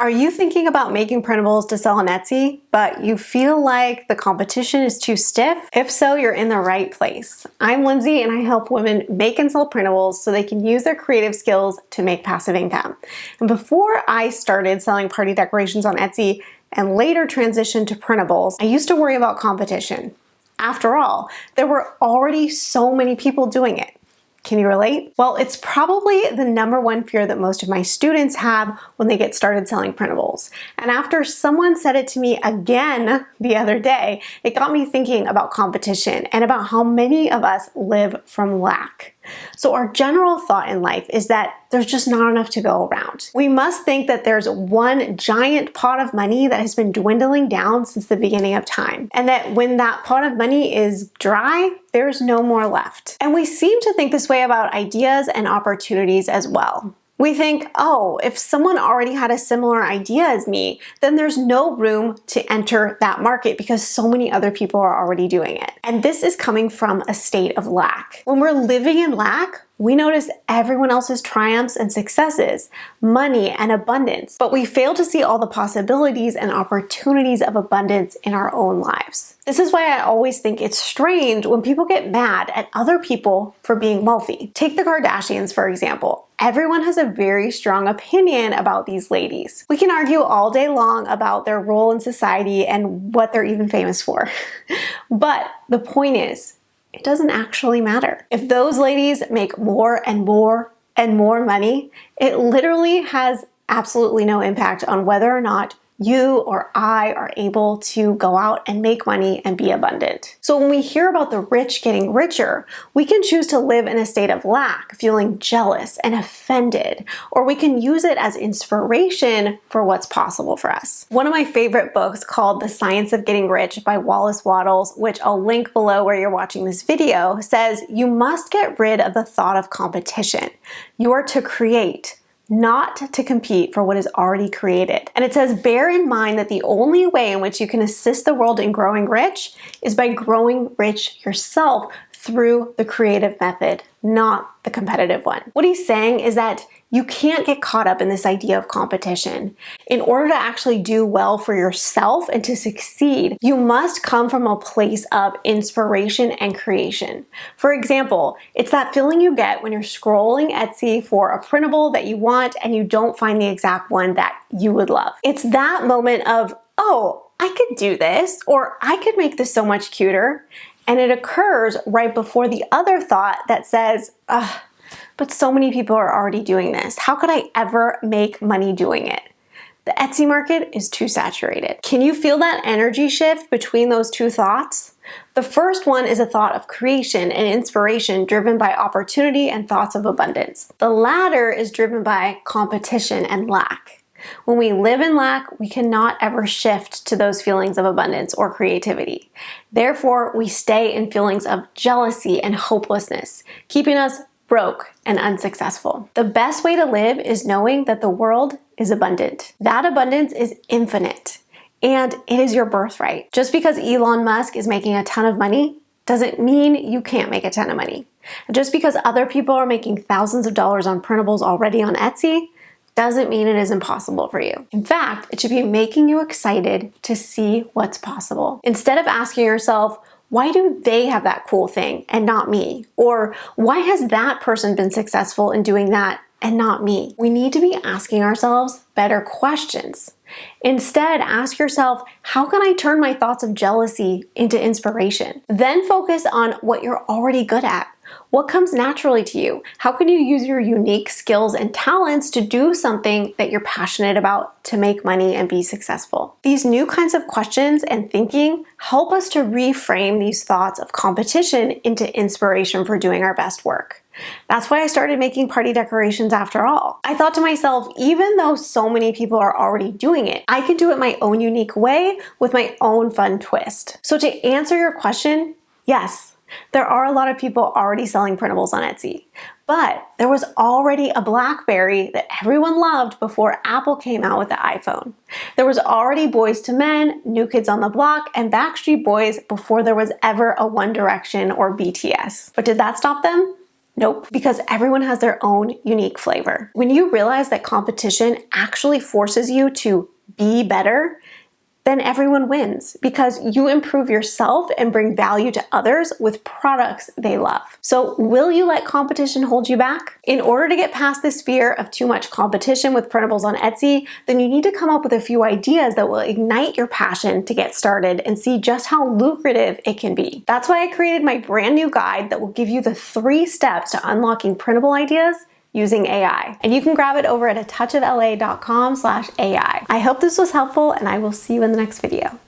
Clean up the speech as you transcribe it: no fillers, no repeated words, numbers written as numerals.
Are you thinking about making printables to sell on Etsy, but you feel like the competition is too stiff? If so, you're in the right place. I'm Lindsay and I help women make and sell printables so they can use their creative skills to make passive income. And before I started selling party decorations on Etsy and later transitioned to printables, I used to worry about competition. After all, there were already so many people doing it. Can you relate? Well, it's probably the number one fear that most of my students have when they get started selling printables. And after someone said it to me again the other day, it got me thinking about competition and about how many of us live from lack. So our general thought in life is that there's just not enough to go around. We must think that there's one giant pot of money that has been dwindling down since the beginning of time, and that when that pot of money is dry, there's no more left. And we seem to think this way about ideas and opportunities as well. We think, oh, if someone already had a similar idea as me, then there's no room to enter that market because so many other people are already doing it. And this is coming from a state of lack. When we're living in lack, we notice everyone else's triumphs and successes, money and abundance, but we fail to see all the possibilities and opportunities of abundance in our own lives. This is why I always think it's strange when people get mad at other people for being wealthy. Take the Kardashians, for example. Everyone has a very strong opinion about these ladies. We can argue all day long about their role in society and what they're even famous for. But the point is, it doesn't actually matter. If those ladies make more and more and more money, it literally has absolutely no impact on whether or not you or I are able to go out and make money and be abundant. So when we hear about the rich getting richer, we can choose to live in a state of lack, feeling jealous and offended, or we can use it as inspiration for what's possible for us. One of my favorite books, called The Science of Getting Rich by Wallace Wattles, which I'll link below where you're watching this video, says you must get rid of the thought of competition. You are to create, not to compete for what is already created. And it says, bear in mind that the only way in which you can assist the world in growing rich is by growing rich yourself through the creative method, not the competitive one. What he's saying is that you can't get caught up in this idea of competition. In order to actually do well for yourself and to succeed, you must come from a place of inspiration and creation. For example, it's that feeling you get when you're scrolling Etsy for a printable that you want and you don't find the exact one that you would love. It's that moment of, oh, I could do this, or I could make this so much cuter. And it occurs right before the other thought that says, ugh, but so many people are already doing this. How could I ever make money doing it? The Etsy market is too saturated. Can you feel that energy shift between those two thoughts? The first one is a thought of creation and inspiration driven by opportunity and thoughts of abundance. The latter is driven by competition and lack. When we live in lack, we cannot ever shift to those feelings of abundance or creativity. Therefore, we stay in feelings of jealousy and hopelessness, keeping us broke and unsuccessful. The best way to live is knowing that the world is abundant. That abundance is infinite, and it is your birthright. Just because Elon Musk is making a ton of money doesn't mean you can't make a ton of money. And just because other people are making thousands of dollars on printables already on Etsy doesn't mean it is impossible for you. In fact, it should be making you excited to see what's possible. Instead of asking yourself, why do they have that cool thing and not me? Or why has that person been successful in doing that and not me? We need to be asking ourselves better questions. Instead, ask yourself, how can I turn my thoughts of jealousy into inspiration? Then focus on what you're already good at. What comes naturally to you? How can you use your unique skills and talents to do something that you're passionate about to make money and be successful? These new kinds of questions and thinking help us to reframe these thoughts of competition into inspiration for doing our best work. That's why I started making party decorations after all. I thought to myself, even though so many people are already doing it, I can do it my own unique way with my own fun twist. So to answer your question, yes, there are a lot of people already selling printables on Etsy, but there was already a BlackBerry that everyone loved before Apple came out with the iPhone. There was already Boys to Men, New Kids on the Block, and Backstreet Boys before there was ever a One Direction or BTS. But did that stop them? Nope, because everyone has their own unique flavor. When you realize that competition actually forces you to be better, then everyone wins because you improve yourself and bring value to others with products they love. So will you let competition hold you back? In order to get past this fear of too much competition with printables on Etsy, then you need to come up with a few ideas that will ignite your passion to get started and see just how lucrative it can be. That's why I created my brand new guide that will give you the 3 steps to unlocking printable ideas using AI. And you can grab it over at atouchofla.com/AI. I hope this was helpful, and I will see you in the next video.